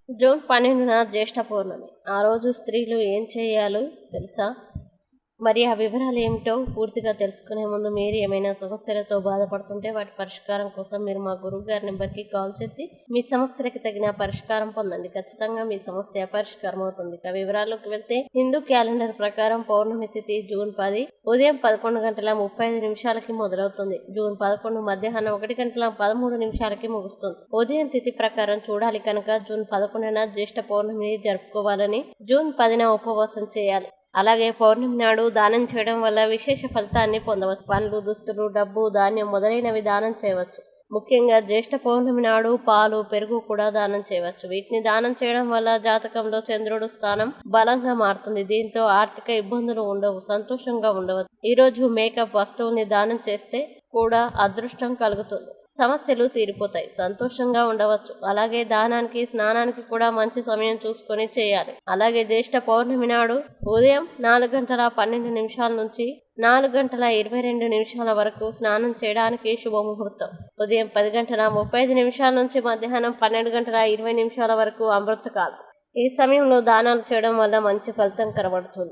June 12న జ్యేష్ఠ పౌర్ణమి. ఆ రోజు స్త్రీలు ఏం చేయాలో తెలుసా? మరి ఆ వివరాలు ఏమిటో పూర్తిగా తెలుసుకునే ముందు మీరు ఏమైనా సమస్యలతో బాధపడుతుంటే వాటి పరిష్కారం కోసం మీరు మా గురువుగారి నెంబర్కి కాల్ చేసి మీ సమస్యలకు తగిన పరిష్కారం పొందండి. ఖచ్చితంగా మీ సమస్య పరిష్కారం అవుతుంది. ఇక వివరాల్లోకి వెళ్తే, హిందూ క్యాలెండర్ ప్రకారం పౌర్ణమి తిథి జూన్ 10 ఉదయం 11:35 మొదలవుతుంది. జూన్ 11 మధ్యాహ్నం 1:13 ముగుస్తుంది. ఉదయం తిథి ప్రకారం చూడాలి కనుక జూన్ 11న జ్యేష్ఠ పౌర్ణమిని జరుపుకోవాలని, జూన్ 10న ఉపవాసం చేయాలి. అలాగే పౌర్ణమి నాడు దానం చేయడం వల్ల విశేష ఫలితాన్ని పొందవచ్చు. పండ్లు, దుస్తులు, డబ్బు, ధాన్యం మొదలైనవి దానం చేయవచ్చు. ముఖ్యంగా జ్యేష్ఠ పౌర్ణమి నాడు పాలు, పెరుగు కూడా దానం చేయవచ్చు. వీటిని దానం చేయడం వల్ల జాతకంలో చంద్రుడు స్థానం బలంగా మారుతుంది. దీంతో ఆర్థిక ఇబ్బందులు ఉండవు, సంతోషంగా ఉండవచ్చు. ఈరోజు మేకప్ వస్తువుల్ని దానం చేస్తే కూడా అదృష్టం కలుగుతుంది, సమస్యలు తీరిపోతాయి, సంతోషంగా ఉండవచ్చు. అలాగే దానానికి, స్నానానికి కూడా మంచి సమయం చూసుకొని చేయాలి. అలాగే జ్యేష్ఠ పౌర్ణమి నాడు ఉదయం 4:12 నుంచి 4:22 వరకు స్నానం చేయడానికి శుభముహూర్తం. ఉదయం 10:35 నుంచి మధ్యాహ్నం 12:20 వరకు అమృతకాలం. ఈ సమయంలో దానాలు చేయడం వల్ల మంచి ఫలితం కనబడుతుంది.